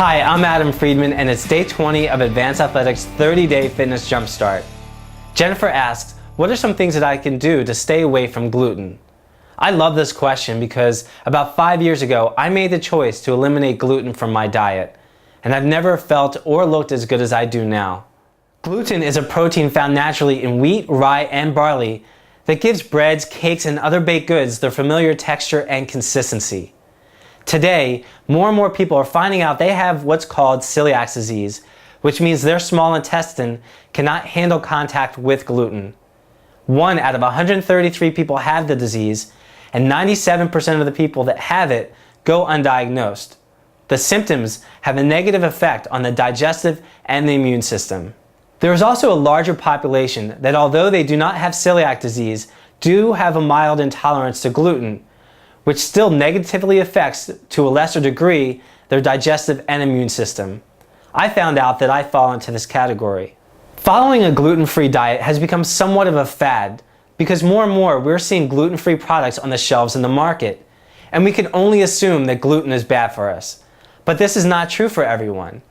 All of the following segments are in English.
Hi, I'm Adam Friedman, and it's day 20 of Advanced Athletics 30-Day Fitness Jumpstart. Jennifer asks, what are some things that I can do to stay away from gluten? I love this question because about 5 years ago, I made the choice to eliminate gluten from my diet, and I've never felt or looked as good as I do now. Gluten is a protein found naturally in wheat, rye, and barley that gives breads, cakes, and other baked goods their familiar texture and consistency. Today, more and more people are finding out they have what's called celiac disease, which means their small intestine cannot handle contact with gluten. 1 out of 133 people have the disease, and 97% of the people that have it go undiagnosed. The symptoms have a negative effect on the digestive and the immune system. There is also a larger population that, although they do not have celiac disease, do have a mild intolerance to gluten, which still negatively affects, to a lesser degree, their digestive and immune system. I found out that I fall into this category. Following a gluten-free diet has become somewhat of a fad because more and more we're seeing gluten-free products on the shelves in the market, and we can only assume that gluten is bad for us. But this is not true for everyone.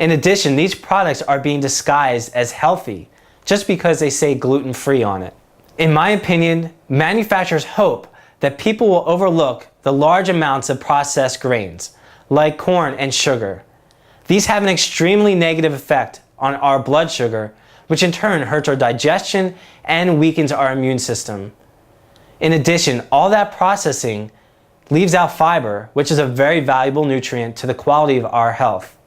In addition, these products are being disguised as healthy just because they say gluten-free on it. In my opinion, manufacturers hope that people will overlook the large amounts of processed grains, like corn and sugar. These have an extremely negative effect on our blood sugar, which in turn hurts our digestion and weakens our immune system. In addition, all that processing leaves out fiber, which is a very valuable nutrient to the quality of our health.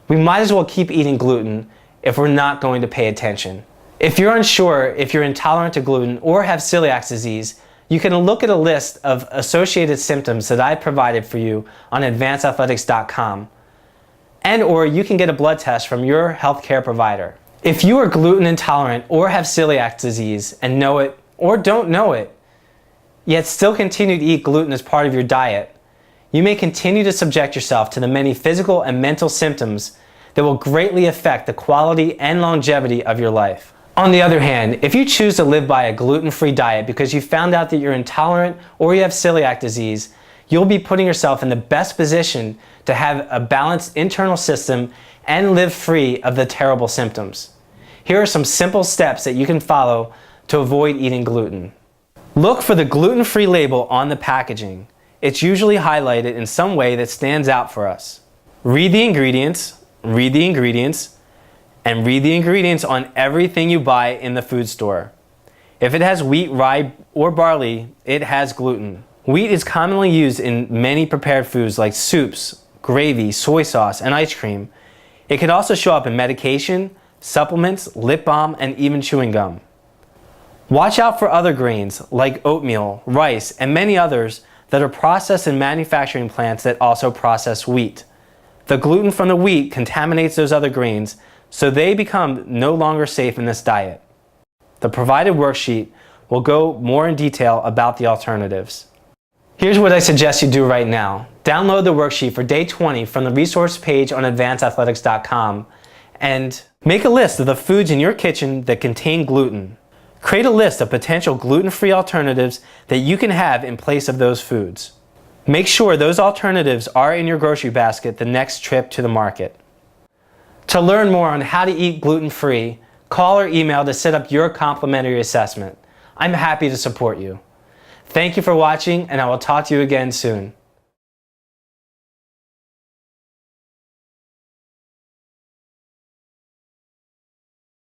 We might as well keep eating gluten if we're not going to pay attention. If you're unsure if you're intolerant to gluten or have celiac disease, you can look at a list of associated symptoms that I provided for you on advancedathletics.com, or you can get a blood test from your healthcare provider. If you are gluten intolerant or have celiac disease and know it or don't know it, yet still continue to eat gluten as part of your diet, you may continue to subject yourself to the many physical and mental symptoms that will greatly affect the quality and longevity of your life. On the other hand, if you choose to live by a gluten-free diet because you found out that you're intolerant or you have celiac disease, you'll be putting yourself in the best position to have a balanced internal system and live free of the terrible symptoms. Here are some simple steps that you can follow to avoid eating gluten. Look for the gluten-free label on the packaging. It's usually highlighted in some way that stands out for us. Read the ingredients, and read the ingredients on everything you buy in the food store. If it has wheat, rye, or barley, it has gluten. Wheat is commonly used in many prepared foods like soups, gravy, soy sauce, and ice cream. It can also show up in medication, supplements, lip balm, and even chewing gum. Watch out for other grains like oatmeal, rice, and many others that are processed in manufacturing plants that also process wheat. The gluten from the wheat contaminates those other grains, so they become no longer safe in this diet. The provided worksheet will go more in detail about the alternatives. Here's what I suggest you do right now. Download the worksheet for day 20 from the resource page on advancedathletics.com and make a list of the foods in your kitchen that contain gluten. Create a list of potential gluten-free alternatives that you can have in place of those foods. Make sure those alternatives are in your grocery basket the next trip to the market. To learn more on how to eat gluten-free, call or email to set up your complimentary assessment. I'm happy to support you. Thank you for watching, and I will talk to you again soon.